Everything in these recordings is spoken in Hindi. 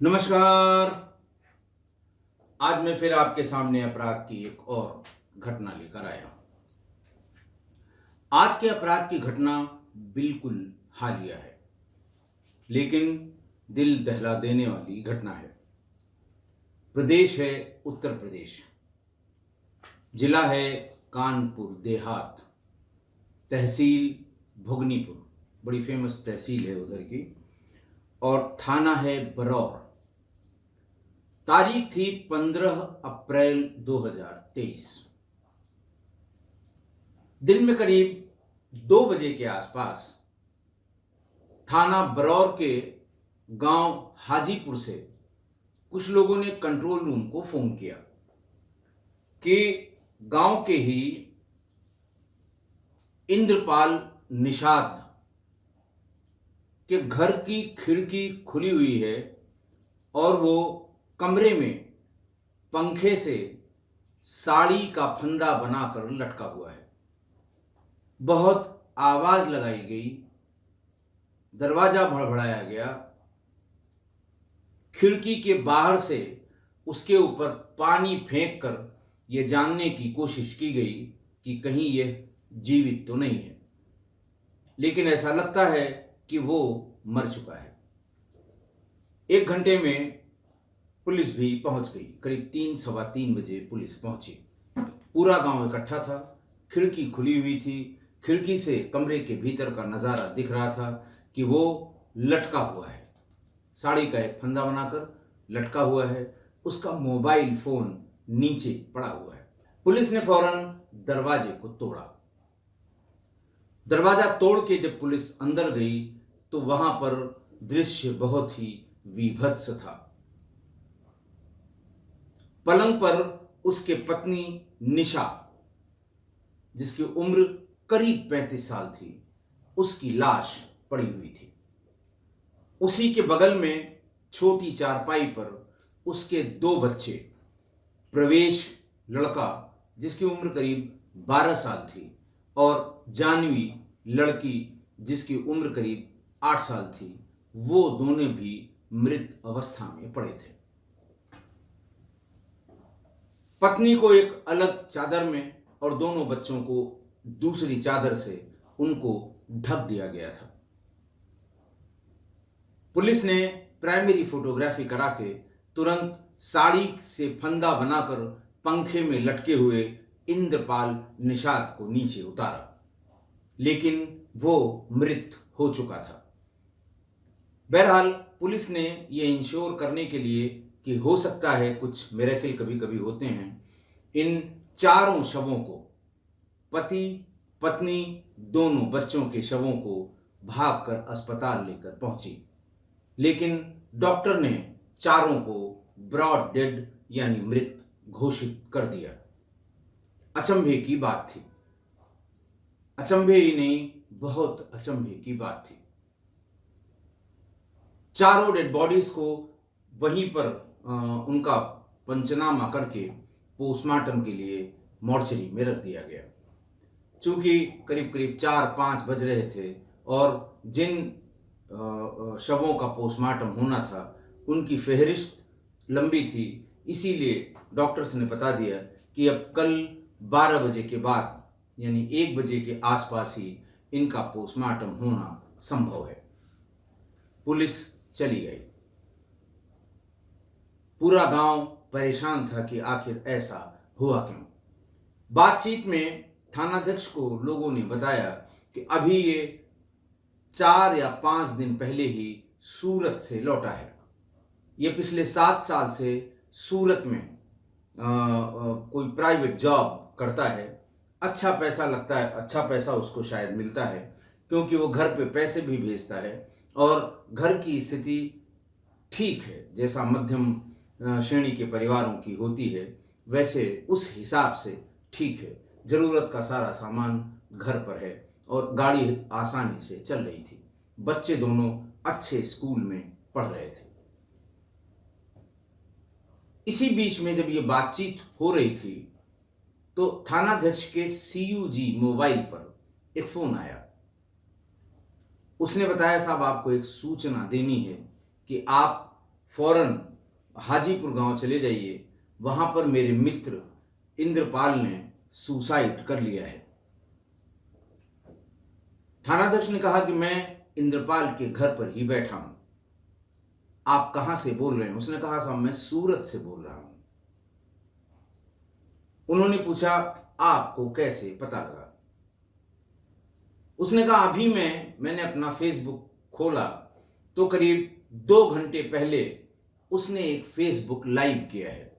नमस्कार। आज मैं फिर आपके सामने अपराध की एक और घटना लेकर आया हूं। आज के अपराध की घटना बिल्कुल हालिया है, लेकिन दिल दहला देने वाली घटना है। प्रदेश है उत्तर प्रदेश, जिला है कानपुर देहात, तहसील भोगनीपुर, बड़ी फेमस तहसील है उधर की, और थाना है बरौर। तारीख थी 15 अप्रैल 2023। दिन में करीब 2 बजे के आसपास थाना बरौर के गांव हाजीपुर से कुछ लोगों ने कंट्रोल रूम को फोन किया कि गांव के ही इंद्रपाल निषाद के घर की खिड़की खुली हुई है और वो कमरे में पंखे से साड़ी का फंदा बनाकर लटका हुआ है। बहुत आवाज लगाई गई, दरवाजा भड़बड़ाया गया, खिड़की के बाहर से उसके ऊपर पानी फेंक कर यह जानने की कोशिश की गई कि कहीं यह जीवित तो नहीं है, लेकिन ऐसा लगता है कि वो मर चुका है। 1 घंटे में पुलिस भी पहुंच गई। करीब 3 सवा 3 बजे पुलिस पहुंची। पूरा गांव इकट्ठा था, खिड़की खुली हुई थी, खिड़की से कमरे के भीतर का नजारा दिख रहा था कि वो लटका हुआ है, साड़ी का एक फंदा बनाकर लटका हुआ है, उसका मोबाइल फोन नीचे पड़ा हुआ है। पुलिस ने फौरन दरवाजे को तोड़ा। दरवाजा तोड़ के जब पुलिस अंदर गई तो वहां पर दृश्य बहुत ही विभत्स था। पलंग पर उसके पत्नी निशा, जिसकी उम्र करीब 35 साल थी, उसकी लाश पड़ी हुई थी। उसी के बगल में छोटी चारपाई पर उसके 2 बच्चे, प्रवेश लड़का जिसकी उम्र करीब 12 साल थी और जानवी लड़की जिसकी उम्र करीब 8 साल थी, वो दोनों भी मृत अवस्था में पड़े थे। पत्नी को एक अलग चादर में और दोनों बच्चों को दूसरी चादर से उनको ढक दिया गया था। पुलिस ने प्राइमरी फोटोग्राफी करा के तुरंत साड़ी से फंदा बनाकर पंखे में लटके हुए इंद्रपाल निषाद को नीचे उतारा, लेकिन वो मृत हो चुका था। बहरहाल पुलिस ने ये इंश्योर करने के लिए कि हो सकता है कुछ मिरेकल कभी कभी होते हैं, इन चारों शवों को, पति पत्नी दोनों बच्चों के शवों को भागकर अस्पताल लेकर पहुंची, लेकिन डॉक्टर ने चारों को ब्रॉड डेड यानी मृत घोषित कर दिया। अचंभे की बात थी, अचंभे ही नहीं, बहुत अचंभे की बात थी। चारों डेड बॉडीज को वहीं पर उनका पंचनामा करके पोस्टमार्टम के लिए मॉर्चरी में रख दिया गया। चूंकि करीब करीब 4-5 बज रहे थे और जिन शवों का पोस्टमार्टम होना था उनकी फहरिस्त लंबी थी, इसीलिए डॉक्टर्स ने बता दिया कि अब कल 12 बजे के बाद यानी 1 बजे के आसपास ही इनका पोस्टमार्टम होना संभव है। पुलिस चली गई। पूरा गांव परेशान था कि आखिर ऐसा हुआ क्यों। बातचीत में थानाध्यक्ष को लोगों ने बताया कि अभी ये 4 या 5 दिन पहले ही सूरत से लौटा है। ये पिछले 7 साल से सूरत में कोई प्राइवेट जॉब करता है, अच्छा पैसा लगता है, अच्छा पैसा उसको शायद मिलता है क्योंकि वो घर पे पैसे भी भेजता है और घर की स्थिति ठीक है, जैसा मध्यम श्रेणी के परिवारों की होती है वैसे उस हिसाब से ठीक है। जरूरत का सारा सामान घर पर है और गाड़ी आसानी से चल रही थी। बच्चे दोनों अच्छे स्कूल में पढ़ रहे थे। इसी बीच में जब ये बातचीत हो रही थी तो थानाध्यक्ष के सीयूजी मोबाइल पर एक फोन आया। उसने बताया, साहब आपको एक सूचना देनी है कि आप फौरन हाजीपुर गांव चले जाइए, वहां पर मेरे मित्र इंद्रपाल ने सुसाइड कर लिया है। थानाध्यक्ष ने कहा कि मैं इंद्रपाल के घर पर ही बैठा हूं, आप कहां से बोल रहे हैं? उसने कहा साहब मैं सूरत से बोल रहा हूं। उन्होंने पूछा आपको कैसे पता लगा? उसने कहा अभी मैंने अपना फेसबुक खोला तो करीब 2 घंटे पहले उसने एक फेसबुक लाइव किया है,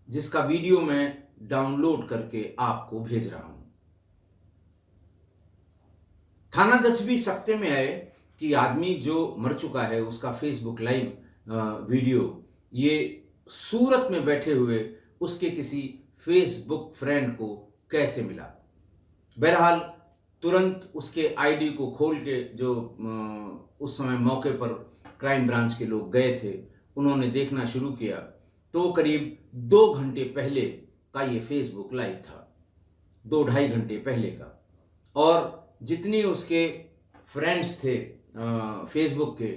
जिसका वीडियो मैं डाउनलोड करके आपको भेज रहा हूं। थानाध्यक्ष भी सकते में आए कि आदमी जो मर चुका है उसका फेसबुक लाइव वीडियो ये सूरत में बैठे हुए उसके किसी फेसबुक फ्रेंड को कैसे मिला। बहरहाल तुरंत उसके आईडी को खोल के जो उस समय मौके पर क्राइम ब्रांच के लोग गए थे उन्होंने देखना शुरू किया तो करीब 2 घंटे पहले का ये फेसबुक लाइव था, 2-2.5 घंटे पहले का। और जितने उसके फ्रेंड्स थे फेसबुक के,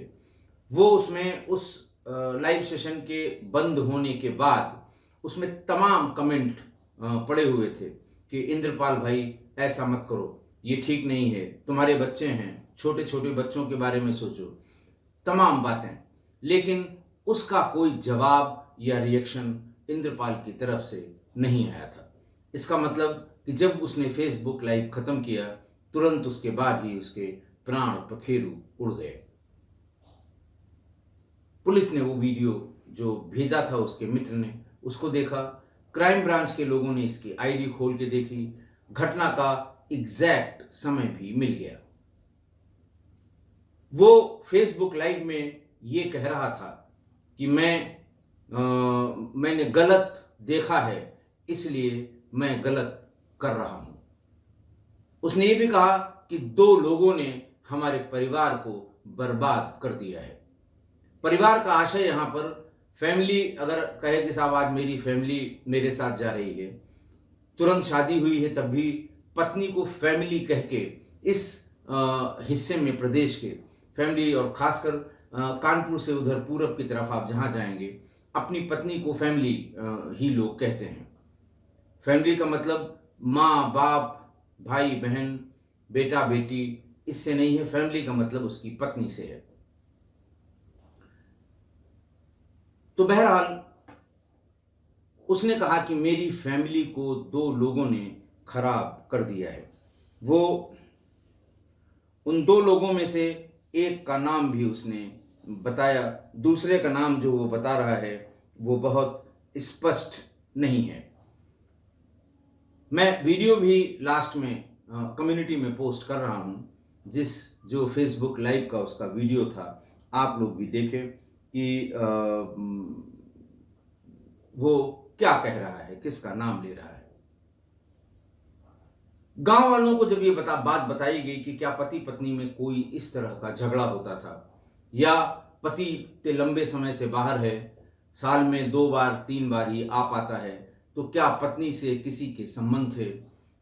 वो उसमें उस लाइव सेशन के बंद होने के बाद उसमें तमाम कमेंट पड़े हुए थे कि इंद्रपाल भाई ऐसा मत करो, ये ठीक नहीं है, तुम्हारे बच्चे हैं, छोटे छोटे बच्चों के बारे में सोचो, तमाम बातें। लेकिन उसका कोई जवाब या रिएक्शन इंद्रपाल की तरफ से नहीं आया था। इसका मतलब कि जब उसने फेसबुक लाइव खत्म किया तुरंत उसके बाद ही उसके प्राण पखेरु उड़ गए। पुलिस ने वो वीडियो जो भेजा था उसके मित्र ने उसको देखा, क्राइम ब्रांच के लोगों ने इसकी आईडी खोल के देखी, घटना का एग्जैक्ट समय भी मिल गया। वो फेसबुक लाइव में ये कह रहा था कि मैंने गलत देखा है इसलिए मैं गलत कर रहा हूं। उसने ये भी कहा कि 2 लोगों ने हमारे परिवार को बर्बाद कर दिया है। परिवार का आशय यहां पर फैमिली अगर कहे कि साहब आज मेरी फैमिली मेरे साथ जा रही है, तुरंत शादी हुई है, तब भी पत्नी को फैमिली कह के इस हिस्से में प्रदेश के फैमिली और खासकर कानपुर से उधर पूरब की तरफ आप जहां जाएंगे अपनी पत्नी को फैमिली ही लोग कहते हैं। फैमिली का मतलब माँ बाप भाई बहन बेटा बेटी इससे नहीं है, फैमिली का मतलब उसकी पत्नी से है। तो बहरहाल उसने कहा कि मेरी फैमिली को 2 लोगों ने खराब कर दिया है। वो उन 2 लोगों में से एक का नाम भी उसने बताया, दूसरे का नाम जो वो बता रहा है वो बहुत स्पष्ट नहीं है। मैं वीडियो भी लास्ट में कम्युनिटी में पोस्ट कर रहा हूं, जो फेसबुक लाइव का उसका वीडियो था, आप लोग भी देखें कि वो क्या कह रहा है, किसका नाम ले रहा है। गांव वालों को जब ये बात बताई गई कि क्या पति पत्नी में कोई इस तरह का झगड़ा होता था या पति इतने लंबे समय से बाहर है, साल में 2 बार 3 बार ही आ पाता है, तो क्या पत्नी से किसी के संबंध थे?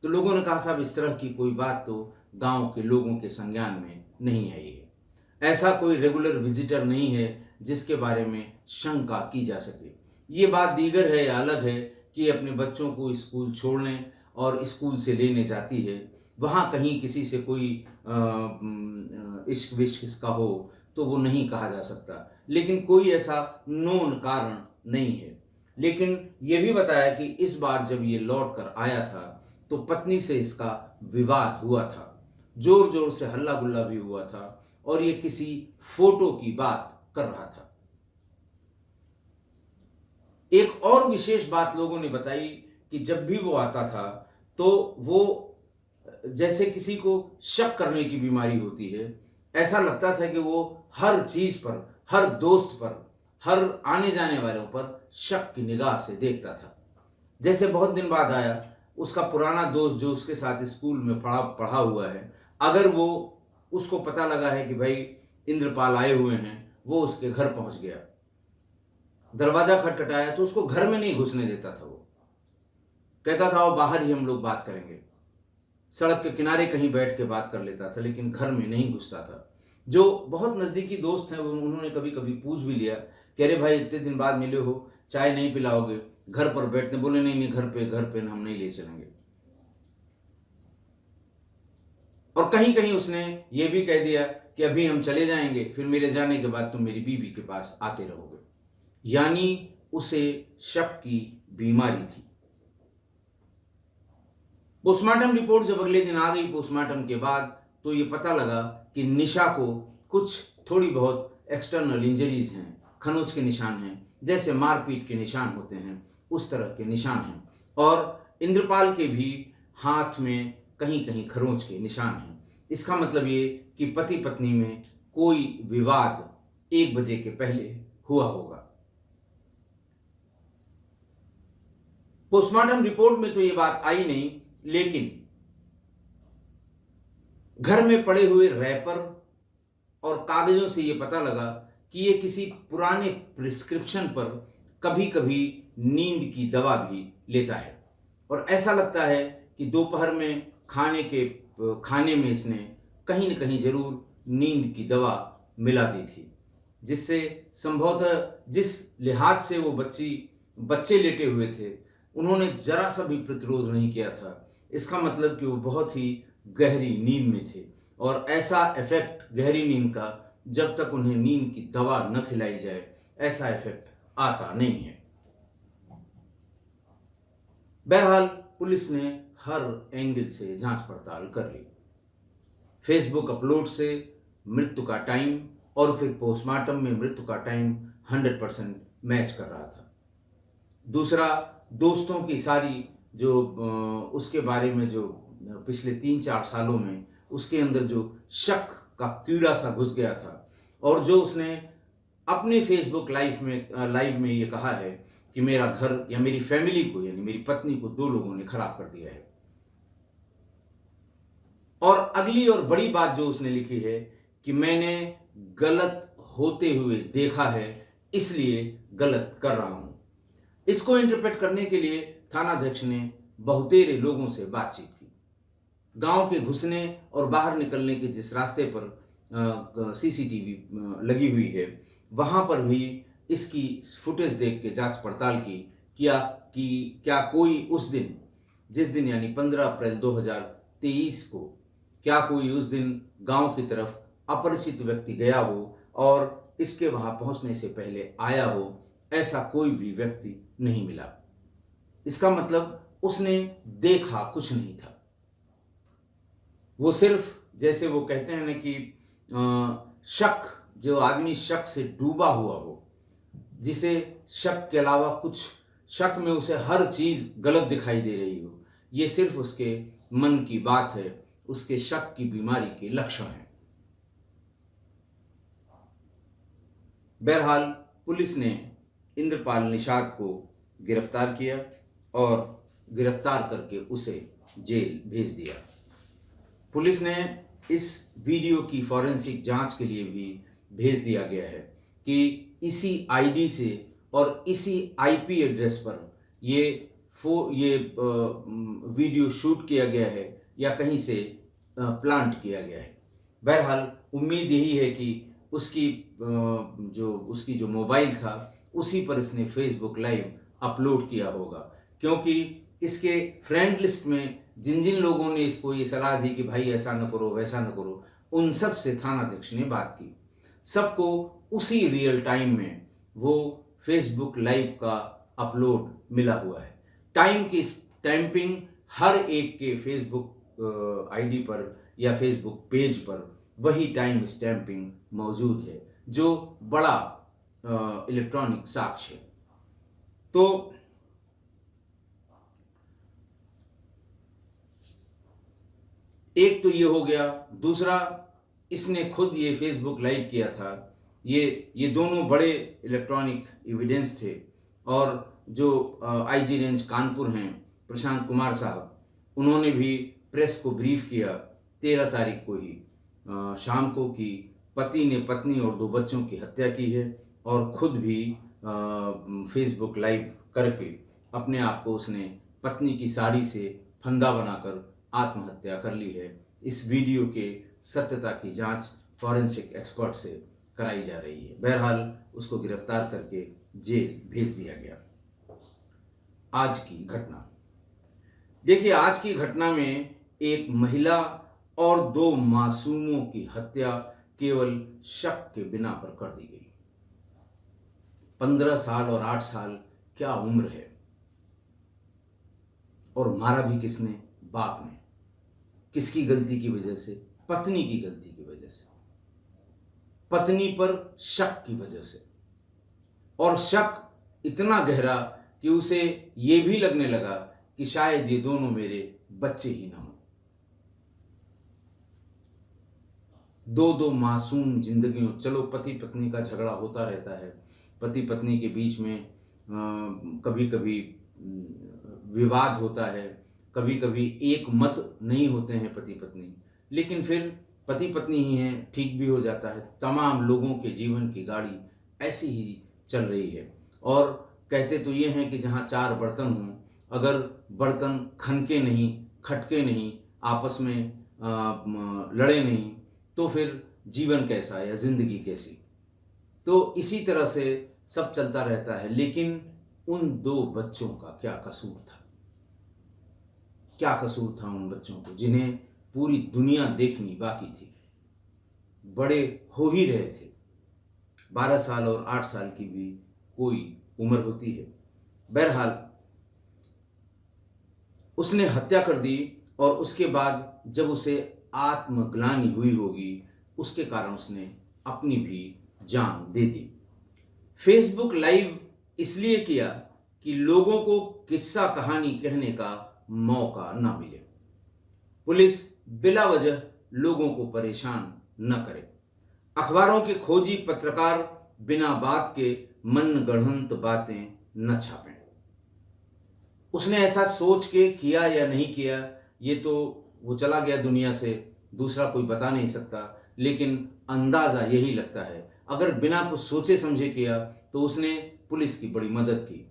तो लोगों ने कहा साहब इस तरह की कोई बात तो गांव के लोगों के संज्ञान में नहीं आई है, ऐसा कोई रेगुलर विजिटर नहीं है जिसके बारे में शंका की जा सके। ये बात दीगर है या अलग है कि अपने बच्चों को स्कूल छोड़ने और स्कूल से लेने जाती है, वहाँ कहीं किसी से कोई इश्क विश्क का हो तो वो नहीं कहा जा सकता, लेकिन कोई ऐसा नोन कारण नहीं है। लेकिन ये भी बताया कि इस बार जब ये लौट कर आया था तो पत्नी से इसका विवाद हुआ था, जोर जोर से हल्ला गुल्ला भी हुआ था और ये किसी फोटो की बात कर रहा था। एक और विशेष बात लोगों ने बताई कि जब भी वो आता था तो वो जैसे किसी को शक करने की बीमारी होती है, ऐसा लगता था कि वो हर चीज पर, हर दोस्त पर, हर आने जाने वालों पर शक की निगाह से देखता था। जैसे बहुत दिन बाद आया, उसका पुराना दोस्त जो उसके साथ स्कूल में पढ़ा हुआ है, अगर वो उसको पता लगा है कि भाई इंद्रपाल आए हुए हैं, वो उसके घर पहुंच गया, दरवाजा खटखटाया तो उसको घर में नहीं घुसने देता था। वो कहता था वो बाहर ही हम लोग बात करेंगे, सड़क के किनारे कहीं बैठ के बात कर लेता था, लेकिन घर में नहीं घुसता था। जो बहुत नज़दीकी दोस्त हैं उन्होंने कभी कभी पूछ भी लिया कि अरे भाई इतने दिन बाद मिले हो, चाय नहीं पिलाओगे, घर पर बैठने, बोले नहीं नहीं घर पे हम नहीं ले चलेंगे। और कहीं कहीं उसने ये भी कह दिया कि अभी हम चले जाएंगे, फिर मेरे जाने के बाद तुम मेरी बीवी के पास आते रहोगे। यानी उसे शक की बीमारी थी। पोस्टमार्टम रिपोर्ट जब अगले दिन आ गई पोस्टमार्टम के बाद, तो ये पता लगा कि निशा को कुछ थोड़ी बहुत एक्सटर्नल इंजरीज हैं, खरोंच के निशान हैं, जैसे मारपीट के निशान होते हैं उस तरह के निशान हैं। और इंद्रपाल के भी हाथ में कहीं कहीं खरोंच के निशान हैं। इसका मतलब ये कि पति पत्नी में कोई विवाद 1 बजे के पहले हुआ होगा। पोस्टमार्टम रिपोर्ट में तो ये बात आई नहीं, लेकिन घर में पड़े हुए रैपर और कागजों से ये पता लगा कि ये किसी पुराने प्रिस्क्रिप्शन पर कभी कभी नींद की दवा भी लेता है। और ऐसा लगता है कि दोपहर में खाने में इसने कहीं न कहीं जरूर नींद की दवा मिला दी थी, जिससे संभवतः जिस लिहाज से वो बच्चे लेटे हुए थे, उन्होंने जरा सा भी प्रतिरोध नहीं किया था। इसका मतलब कि वो बहुत ही गहरी नींद में थे, और ऐसा इफेक्ट गहरी नींद का जब तक उन्हें नींद की दवा न खिलाई जाए, ऐसा इफेक्ट आता नहीं है। बहरहाल पुलिस ने हर एंगल से जांच पड़ताल कर ली। फेसबुक अपलोड से मृत्यु का टाइम और फिर पोस्टमार्टम में मृत्यु का टाइम 100% मैच कर रहा था। दूसरा, दोस्तों की सारी जो उसके बारे में जो पिछले 3-4 सालों में उसके अंदर जो शक का कीड़ा सा घुस गया था, और जो उसने अपने फेसबुक लाइव में ये कहा है कि मेरा घर या मेरी फैमिली को, यानी मेरी पत्नी को 2 लोगों ने खराब कर दिया है। और अगली और बड़ी बात जो उसने लिखी है कि मैंने गलत होते हुए देखा है, इसलिए गलत कर रहा हूं। इसको इंटरप्रेट करने के लिए थानाध्यक्ष ने बहुतेरे लोगों से बातचीत की। गांव के घुसने और बाहर निकलने के जिस रास्ते पर सीसीटीवी लगी हुई है, वहां पर भी इसकी फुटेज देख के जांच पड़ताल की कि क्या कोई उस दिन, जिस दिन यानी 15 अप्रैल 2023 को, क्या कोई उस दिन गांव की तरफ अपरिचित व्यक्ति गया हो और इसके वहां पहुंचने से पहले आया हो। ऐसा कोई भी व्यक्ति नहीं मिला। इसका मतलब उसने देखा कुछ नहीं था। वो सिर्फ, जैसे वो कहते हैं ना कि शक, जो आदमी शक से डूबा हुआ हो, जिसे शक के अलावा कुछ, शक में उसे हर चीज गलत दिखाई दे रही हो, ये सिर्फ उसके मन की बात है, उसके शक की बीमारी के लक्षण हैं। बहरहाल पुलिस ने इंद्रपाल निषाद को गिरफ्तार किया और गिरफ्तार करके उसे जेल भेज दिया। पुलिस ने इस वीडियो की फॉरेंसिक जांच के लिए भी भेज दिया गया है कि इसी आईडी से और इसी आईपी एड्रेस पर ये वीडियो शूट किया गया है या कहीं से प्लांट किया गया है। बहरहाल उम्मीद यही है कि उसकी जो मोबाइल था उसी पर इसने फेसबुक लाइव अपलोड किया होगा, क्योंकि इसके फ्रेंड लिस्ट में जिन जिन लोगों ने इसको ये सलाह दी कि भाई ऐसा न करो वैसा न करो, उन सब से थानाध्यक्ष ने बात की। सबको उसी रियल टाइम में वो फेसबुक लाइव का अपलोड मिला हुआ है। टाइम की स्टैंपिंग हर एक के फेसबुक आईडी पर या फेसबुक पेज पर वही टाइम स्टैंपिंग मौजूद है, जो बड़ा इलेक्ट्रॉनिक साक्ष्य है। तो एक तो ये हो गया। दूसरा, इसने खुद ये फेसबुक लाइव किया था। ये दोनों बड़े इलेक्ट्रॉनिक एविडेंस थे। और जो आईजी रेंज कानपुर हैं प्रशांत कुमार साहब, उन्होंने भी प्रेस को ब्रीफ किया 13 तारीख को ही शाम को कि पति ने पत्नी और 2 बच्चों की हत्या की है, और खुद भी फेसबुक लाइव करके अपने आप को उसने पत्नी की साड़ी से फंदा बनाकर आत्महत्या कर ली है। इस वीडियो के सत्यता की जांच फॉरेंसिक एक्सपर्ट से कराई जा रही है। बहरहाल उसको गिरफ्तार करके जेल भेज दिया गया। आज की घटना देखिए, आज की घटना में एक महिला और 2 मासूमों की हत्या केवल शक के बिना पर कर दी गई। 15 साल और 8 साल क्या उम्र है, और मारा भी किसने? बाप ने। किसकी गलती की वजह से? पत्नी की गलती की वजह से, पत्नी पर शक की वजह से। और शक इतना गहरा कि उसे यह भी लगने लगा कि शायद ये दोनों मेरे बच्चे ही ना हो। 2 मासूम जिंदगियों, चलो पति पत्नी का झगड़ा होता रहता है, पति पत्नी के बीच में कभी कभी विवाद होता है, कभी कभी एक मत नहीं होते हैं पति पत्नी, लेकिन फिर पति पत्नी ही हैं, ठीक भी हो जाता है। तमाम लोगों के जीवन की गाड़ी ऐसी ही चल रही है। और कहते तो ये हैं कि जहाँ 4 बर्तन हों, अगर बर्तन खनके नहीं, खटके नहीं, आपस में लड़े नहीं, तो फिर जीवन कैसा या जिंदगी कैसी? तो इसी तरह से सब चलता रहता है। लेकिन उन 2 बच्चों का क्या कसूर था? क्या कसूर था उन बच्चों को, जिन्हें पूरी दुनिया देखनी बाकी थी? बड़े हो ही रहे थे, 12 साल और 8 साल की भी कोई उम्र होती है। बहरहाल उसने हत्या कर दी, और उसके बाद जब उसे आत्मग्लानि हुई होगी, उसके कारण उसने अपनी भी जान दे दी। फेसबुक लाइव इसलिए किया कि लोगों को किस्सा कहानी कहने का मौका ना मिले, पुलिस बिला वजह लोगों को परेशान न करे, अखबारों के खोजी पत्रकार बिना बात के मनगढ़ंत बातें न छापें। उसने ऐसा सोच के किया या नहीं किया, ये तो वो चला गया दुनिया से, दूसरा कोई बता नहीं सकता, लेकिन अंदाजा यही लगता है। अगर बिना कुछ सोचे समझे किया तो उसने पुलिस की बड़ी मदद की,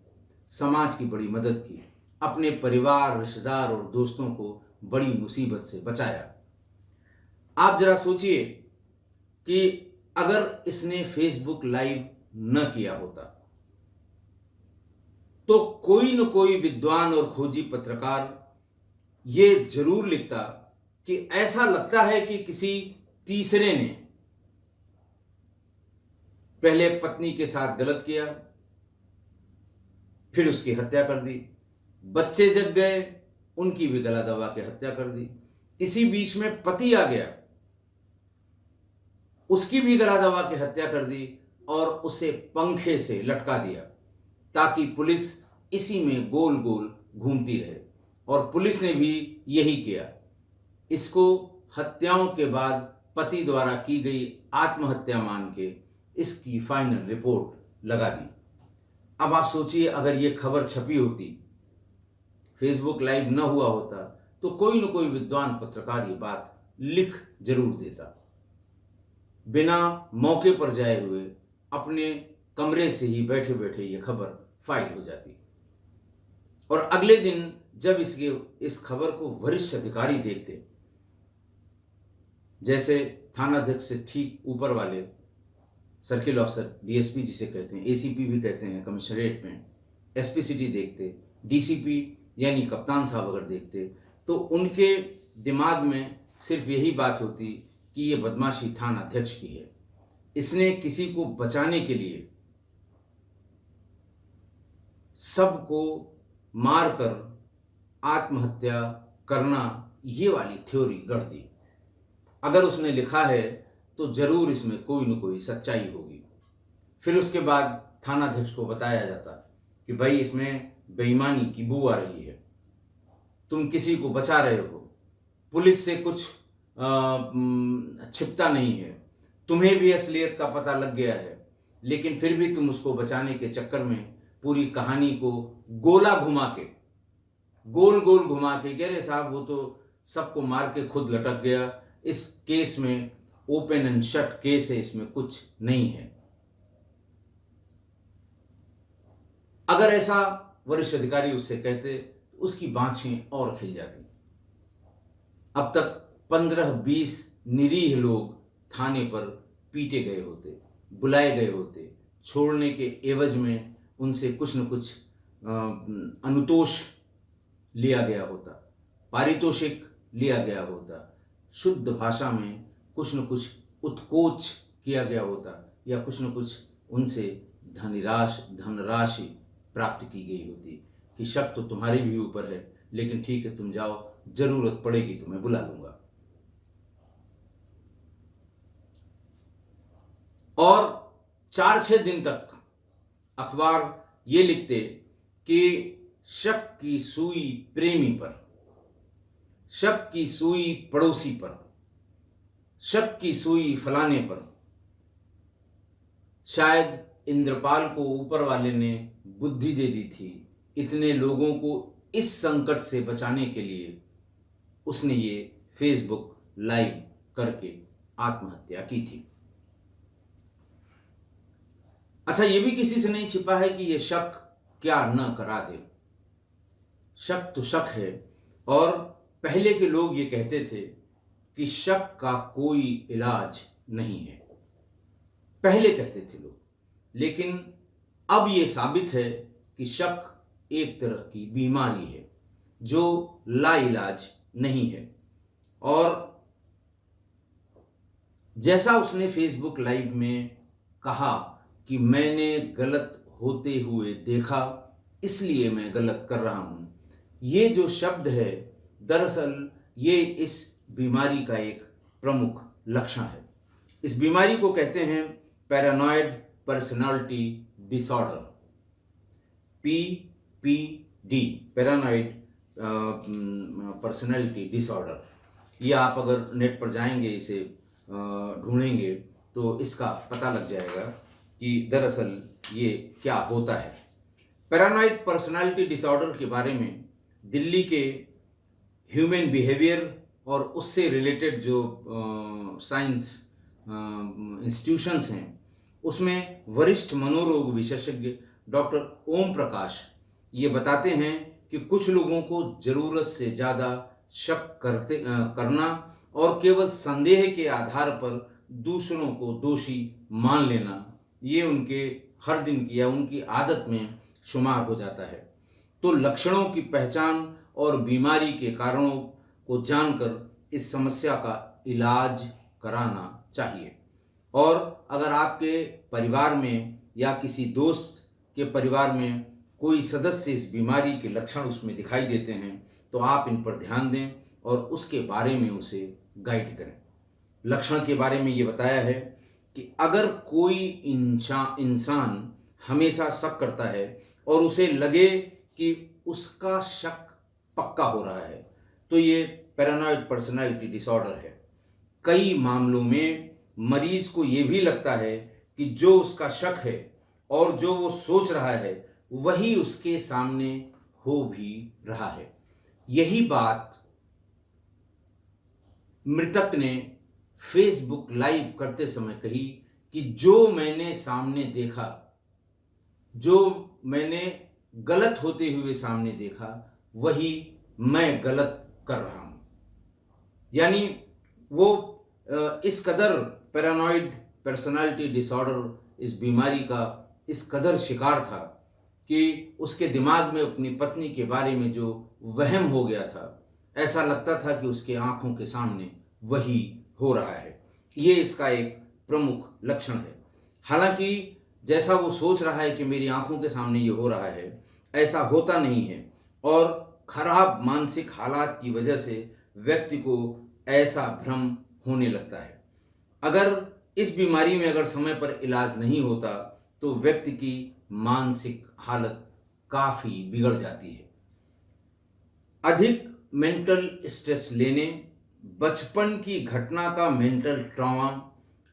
समाज की बड़ी मदद की, अपने परिवार, रिश्तेदार और दोस्तों को बड़ी मुसीबत से बचाया। आप जरा सोचिए कि अगर इसने फेसबुक लाइव न किया होता तो कोई न कोई विद्वान और खोजी पत्रकार ये जरूर लिखता कि ऐसा लगता है कि किसी तीसरे ने पहले पत्नी के साथ गलत किया, फिर उसकी हत्या कर दी, बच्चे जग गए, उनकी भी गला दबा के हत्या कर दी, इसी बीच में पति आ गया, उसकी भी गला दबा के हत्या कर दी, और उसे पंखे से लटका दिया, ताकि पुलिस इसी में गोल गोल घूमती रहे। और पुलिस ने भी यही किया। इसको हत्याओं के बाद पति द्वारा की गई आत्महत्या मान के इसकी फाइनल रिपोर्ट लगा दी। अब आप सोचिए, अगर ये खबर छपी होती, फेसबुक लाइव न हुआ होता, तो कोई न कोई विद्वान पत्रकार ये बात लिख जरूर देता। बिना मौके पर जाए हुए अपने कमरे से ही बैठे बैठे ये खबर फाइल हो जाती। और अगले दिन जब इस खबर को वरिष्ठ अधिकारी देखते, जैसे थानाध्यक्ष से ठीक ऊपर वाले सर्किल ऑफिसर, डीएसपी जिसे कहते हैं, एसीपी भी कहते हैं कमिश्नरेट में, एसपी सिटी देखते, डीसीपी यानी कप्तान साहब अगर देखते, तो उनके दिमाग में सिर्फ यही बात होती कि ये बदमाशी थानाध्यक्ष की है, इसने किसी को बचाने के लिए सबको मारकर आत्महत्या करना, ये वाली थ्योरी गढ़ दी। अगर उसने लिखा है तो जरूर इसमें कोई न कोई सच्चाई होगी। फिर उसके बाद थानाध्यक्ष को बताया जाता कि भाई इसमें बेईमानी की बू आ रही है, तुम किसी को बचा रहे हो, पुलिस से कुछ छिपता नहीं है, तुम्हें भी असलियत का पता लग गया है, लेकिन फिर भी तुम उसको बचाने के चक्कर में पूरी कहानी को गोला घुमा के, गोल गोल घुमा के, कह रहे साहब वो तो सबको मार के खुद लटक गया, इस केस में ओपन एंड शट केस है, इसमें कुछ नहीं है। अगर ऐसा वरिष्ठ अधिकारी उससे कहते तो उसकी बाँछें और खिल जाती। अब तक 15-20 निरीह लोग थाने पर पीटे गए होते, बुलाए गए होते, छोड़ने के एवज में उनसे कुछ न कुछ अनुतोष लिया गया होता, पारितोषिक लिया गया होता, शुद्ध भाषा में कुछ न कुछ उत्कोच किया गया होता, या कुछ न कुछ उनसे धनराशि प्राप्त की गई होती कि शक तो तुम्हारे भी ऊपर है, लेकिन ठीक है, तुम जाओ, जरूरत पड़ेगी तो मैं बुला लूंगा। और 4-6 दिन तक अखबार ये लिखते कि शक की सुई प्रेमी पर, शक की सुई पड़ोसी पर, शक की सुई फलाने पर। शायद इंद्रपाल को ऊपर वाले ने बुद्धि दे दी थी, इतने लोगों को इस संकट से बचाने के लिए उसने ये फेसबुक लाइव करके आत्महत्या की थी। अच्छा, ये भी किसी से नहीं छिपा है कि ये शक क्या न करा दे। शक तो शक है, और पहले के लोग ये कहते थे कि शक का कोई इलाज नहीं है, पहले कहते थे लोग। लेकिन अब ये साबित है कि शक एक तरह की बीमारी है जो लाइलाज नहीं है। और जैसा उसने फेसबुक लाइव में कहा कि मैंने गलत होते हुए देखा, इसलिए मैं गलत कर रहा हूं, ये जो शब्द है, दरअसल ये इस बीमारी का एक प्रमुख लक्षण है। इस बीमारी को कहते हैं paranoid personality disorder, PPD, paranoid personality disorder. ये आप अगर नेट पर जाएंगे, इसे ढूंढेंगे तो इसका पता लग जाएगा कि दरअसल ये क्या होता है। पैरानॉइड पर्सनालिटी डिसऑर्डर के बारे में दिल्ली के ह्यूमन बिहेवियर और उससे रिलेटेड जो साइंस इंस्टीट्यूशंस हैं, उसमें वरिष्ठ मनोरोग विशेषज्ञ डॉक्टर ओम प्रकाश ये बताते हैं कि कुछ लोगों को ज़रूरत से ज़्यादा शक करना और केवल संदेह के आधार पर दूसरों को दोषी मान लेना, ये उनके हर दिन की या उनकी आदत में शुमार हो जाता है। तो लक्षणों की पहचान और बीमारी के कारणों को जानकर इस समस्या का इलाज कराना चाहिए। और अगर आपके परिवार में या किसी दोस्त के परिवार में कोई सदस्य इस बीमारी के लक्षण उसमें दिखाई देते हैं, तो आप इन पर ध्यान दें और उसके बारे में उसे गाइड करें। लक्षण के बारे में ये बताया है कि अगर कोई इंसान हमेशा शक करता है और उसे लगे कि उसका शक पक्का हो रहा है, तो ये पैरानॉइड पर्सनालिटी डिसऑर्डर है। कई मामलों में मरीज को ये भी लगता है कि जो उसका शक है और जो वो सोच रहा है वही उसके सामने हो भी रहा है। यही बात मृतक ने फेसबुक लाइव करते समय कही कि जो मैंने सामने देखा, जो मैंने गलत होते हुए सामने देखा, वही मैं गलत कर रहा हूं। यानी वो इस कदर पैरानॉइड पर्सनालिटी डिसऑर्डर, इस बीमारी का इस कदर शिकार था कि उसके दिमाग में अपनी पत्नी के बारे में जो वहम हो गया था, ऐसा लगता था कि उसके आंखों के सामने वही हो रहा है। ये इसका एक प्रमुख लक्षण है। हालांकि जैसा वो सोच रहा है कि मेरी आंखों के सामने ये हो रहा है, ऐसा होता नहीं है, और खराब मानसिक हालात की वजह से व्यक्ति को ऐसा भ्रम होने लगता है। अगर इस बीमारी में अगर समय पर इलाज नहीं होता तो व्यक्ति की मानसिक हालत काफी बिगड़ जाती है। अधिक मेंटल स्ट्रेस लेने, बचपन की घटना का मेंटल ट्रॉमा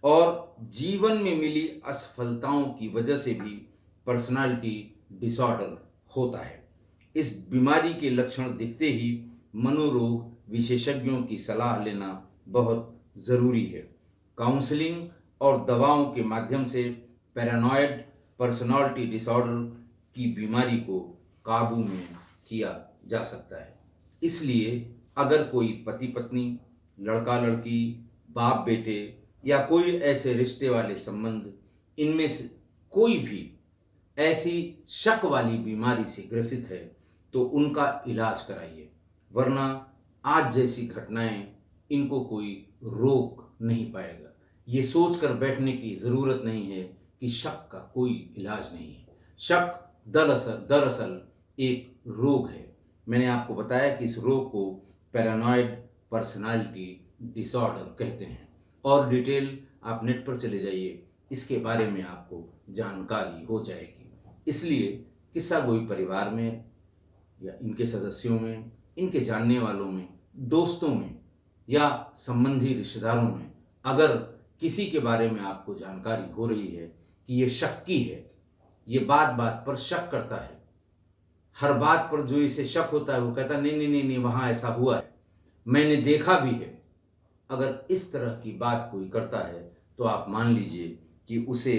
और जीवन में मिली असफलताओं की वजह से भी पर्सनालिटी डिसऑर्डर होता है। इस बीमारी के लक्षण दिखते ही मनोरोग विशेषज्ञों की सलाह लेना बहुत ज़रूरी है। काउंसलिंग और दवाओं के माध्यम से पैरानॉइड पर्सनालिटी डिसऑर्डर की बीमारी को काबू में किया जा सकता है। इसलिए अगर कोई पति पत्नी, लड़का लड़की, बाप बेटे या कोई ऐसे रिश्ते वाले संबंध इनमें से कोई भी ऐसी शक वाली बीमारी से ग्रसित है तो उनका इलाज कराइए, वरना आज जैसी घटनाएं इनको कोई रोक नहीं पाएगा। ये सोचकर बैठने की ज़रूरत नहीं है कि शक का कोई इलाज नहीं है। शक दरअसल एक रोग है। मैंने आपको बताया कि इस रोग को पैरानॉइड पर्सनालिटी डिसऑर्डर कहते हैं, और डिटेल आप नेट पर चले जाइए, इसके बारे में आपको जानकारी हो जाएगी। इसलिए किस्सा गोई परिवार में या इनके सदस्यों में, इनके जानने वालों में, दोस्तों में या संबंधी रिश्तेदारों में अगर किसी के बारे में आपको जानकारी हो रही है कि ये शक्की है, ये बात बात पर शक करता है, हर बात पर जो इसे शक होता है वो कहता है नहीं नहीं नहीं नहीं वहाँ ऐसा हुआ है, मैंने देखा भी है, अगर इस तरह की बात कोई करता है तो आप मान लीजिए कि उसे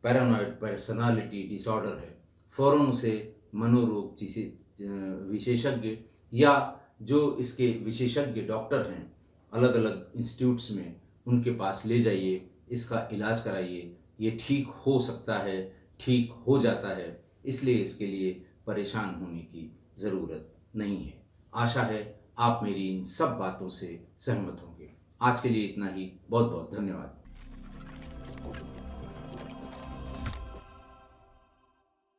पैरानॉइड पर्सनालिटी डिसऑर्डर है। फ़ौरन उसे मनोरोग विशेषज्ञ या जो इसके विशेषज्ञ डॉक्टर हैं अलग अलग इंस्टीट्यूट्स में, उनके पास ले जाइए, इसका इलाज कराइए। ये ठीक हो सकता है, ठीक हो जाता है, इसलिए इसके लिए परेशान होने की ज़रूरत नहीं है। आशा है आप मेरी इन सब बातों से सहमत होंगे। आज के लिए इतना ही। बहुत बहुत धन्यवाद।